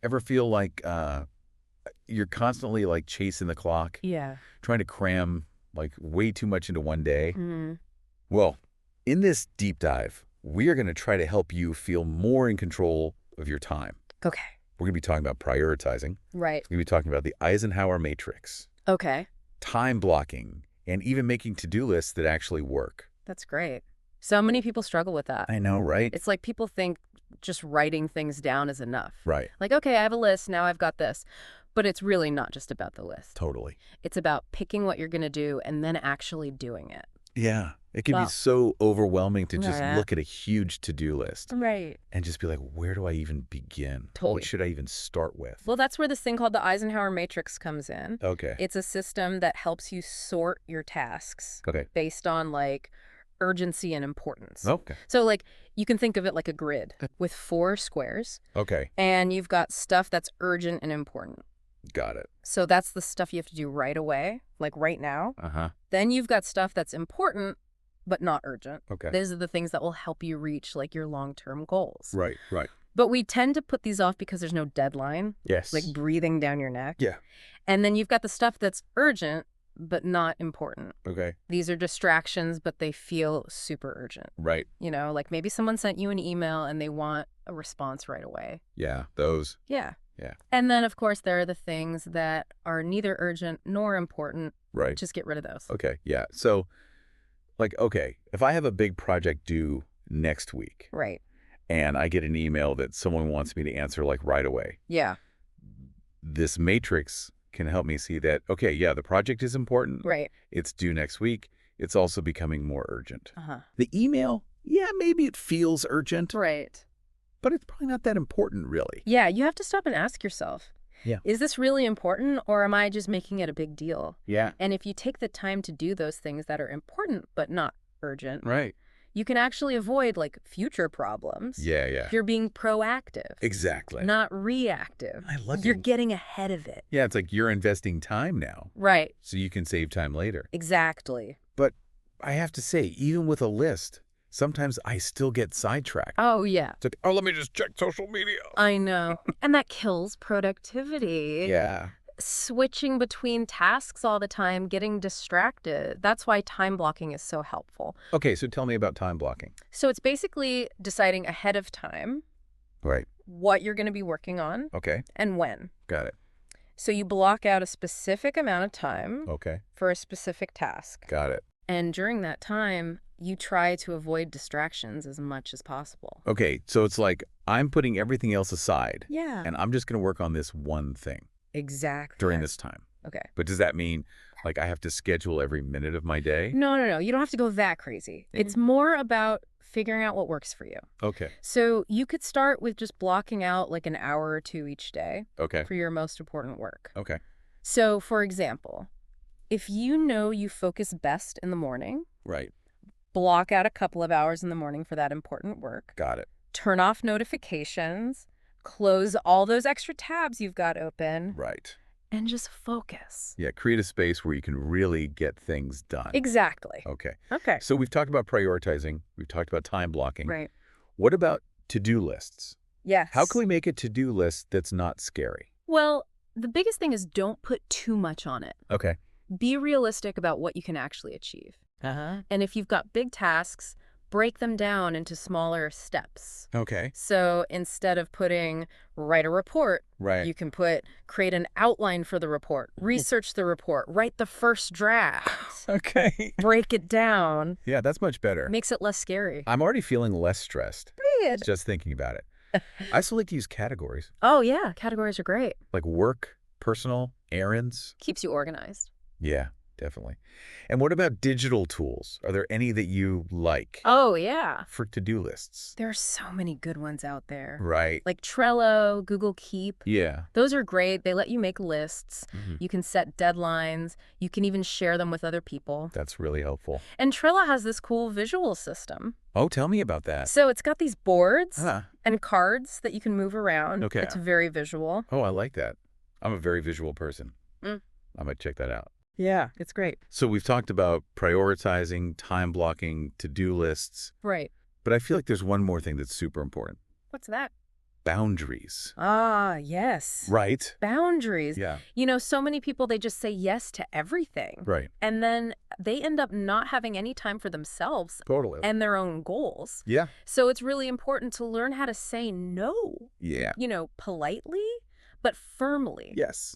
Ever feel like you're constantly like chasing the clock, Yeah. trying to cram like way too much into one day? Mm. Well, in this deep dive, we are going to try to help you feel more in control of your time. Okay. We're going to be talking about prioritizing. Right. We're going to be talking about the Eisenhower matrix, Okay. time blocking, and even making to-do lists that actually work. That's great. So many people struggle with that. I know, right? It's like people think just writing things down is enough. Right. Like, okay, I have a list. Now I've got this. But it's really not just about the list. Totally. It's about picking what you're going to do and then actually doing it. Yeah. It can be Well, so overwhelming to just yeah. look at a huge to-do list Right. and just be like, where do I even begin? Totally. What should I even start with? Well, that's where this thing called the Eisenhower matrix comes in. Okay. It's a system that helps you sort your tasks Okay. based on like urgency and importance. Okay. So like you can think of it like a grid with 4 squares, Okay. and you've got stuff that's urgent and important. Got it. So that's the stuff you have to do right away, like right now. Uh-huh. Then you've got stuff that's important but not urgent. Okay. Those are the things that will help you reach like your long-term goals. Right. Right. But we tend to put these off because there's no deadline, Yes. like breathing down your neck. Yeah. And then you've got the stuff that's urgent but not important. Okay. These are distractions, but they feel super urgent. Right. You know, like maybe someone sent you an email and they want a response right away. Yeah. Those. Yeah. Yeah. And then, of course, there are the things that are neither urgent nor important. Right. Just get rid of those. Okay. Yeah. So, like, okay, if I have a big project due next week Right. and I get an email that someone wants me to answer like right away, Yeah. this matrix can help me see that, okay, yeah, the project is important. Right. It's due next week. It's also becoming more urgent. Uh-huh. The email, yeah, maybe it feels urgent, Right. but it's probably not that important, really. Yeah, you have to stop and ask yourself, Yeah. is this really important or am I just making it a big deal? Yeah. And if you take the time to do those things that are important but not urgent, Right. you can actually avoid like future problems. Yeah, yeah. You're being proactive, Exactly. not reactive. I love You're it. getting ahead of it. Yeah, it's like you're investing time now, Right. so you can save time later. Exactly. But I have to say, even with a list, sometimes I still get sidetracked. Oh, yeah. It's like, oh, let me just check social media. I know. And that kills productivity. Yeah. Switching between tasks all the time, getting distracted. That's why time blocking is so helpful. Okay, so tell me about time blocking. So it's basically deciding ahead of time Right. what you're going to be working on Okay. and when. Got it. So you block out a specific amount of time Okay. for a specific task. Got it. And during that time, you try to avoid distractions as much as possible. Okay, so it's like I'm putting everything else aside, Yeah. and I'm just going to work on this one thing Exactly. during this time. Okay. But does that mean, like, I have to schedule every minute of my day? No. You don't have to go that crazy. It's more about figuring out what works for you. Okay. So you could start with just blocking out like an hour or 2 each day Okay. for your most important work. Okay. So, for example, if you know you focus best in the morning, Right. block out a couple of hours in the morning for that important work. Got it. Turn off notifications, close all those extra tabs you've got open, Right. and just focus. Yeah, create a space where you can really get things done. Exactly. Okay. Okay. So we've talked about prioritizing. We've talked about time blocking. Right. What about to-do lists? Yes. How can we make a to-do list that's not scary? Well, the biggest thing is don't put too much on it. Okay. Be realistic about what you can actually achieve. Uh-huh. And if you've got big tasks, break them down into smaller steps. Okay. So instead of putting write a report, Right. you can put create an outline for the report, research the report, write the first draft, Okay. break it down, Yeah, that's much better. makes it less scary. I'm already feeling less stressed Good. just thinking about it. I also like to use categories, Oh, yeah. Categories are great. like work, personal, errands. Keeps you organized. Yeah, definitely. And what about digital tools? Are there any that you like Oh, yeah. for to-do lists? There are so many good ones out there. Right. Like Trello, Google Keep. Yeah. Those are great. They let you make lists. Mhm. You can set deadlines. You can even share them with other people. That's really helpful. And Trello has this cool visual system. Oh, tell me about that. So it's got these boards Huh. and cards that you can move around. Okay. It's very visual. Oh, I like that. I'm a very visual person. Mm. I might check that out. Yeah, it's great. So we've talked about prioritizing, time blocking, to-do lists, Right. but I feel like there's one more thing that's super important. What's that? boundaries. Ah, yes. Right? Boundaries. Yeah. So many people, they just say yes to everything. Right. And then they end up not having any time for themselves Totally. and their own goals. Yeah. So it's really important to learn how to say no, Yeah. politely, but firmly. Yes.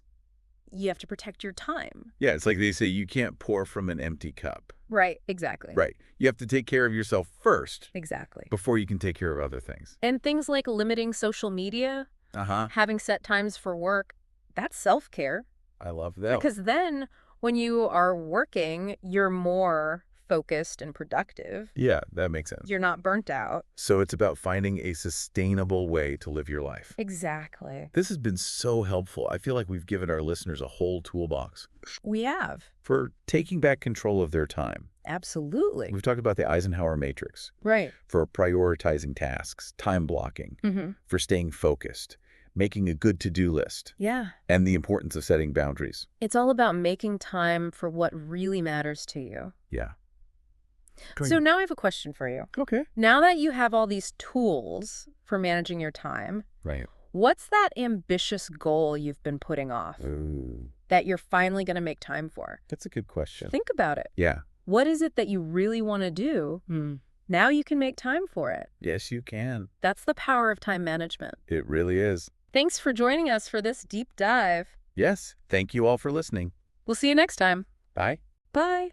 You have to protect your time. Yeah, it's like they say you can't pour from an empty cup. Right, exactly. Right. You have to take care of yourself first Exactly. before you can take care of other things. And things like limiting social media, Uh-huh. having set times for work, that's self-care. I love that. Because then when you are working, you're more focused and productive. Yeah, that makes sense. You're not burnt out. So it's about finding a sustainable way to live your life. Exactly. This has been so helpful. I feel like we've given our listeners a whole toolbox We have. for taking back control of their time. Absolutely. We've talked about the Eisenhower matrix Right. for prioritizing tasks, time blocking, Mm-hmm. for staying focused, making a good to-do list, Yeah. and the importance of setting boundaries. It's all about making time for what really matters to you. Yeah. So now I have a question for you. Okay. Now that you have all these tools for managing your time, Right. what's that ambitious goal you've been putting off Ooh, that you're finally going to make time for? that's a good question. Think about it. Yeah. What is it that you really want to do? Now you can make time for it. Yes, you can. That's the power of time management. It really is. Thanks for joining us for this deep dive. Yes. Thank you all for listening. We'll see you next time. Bye. Bye.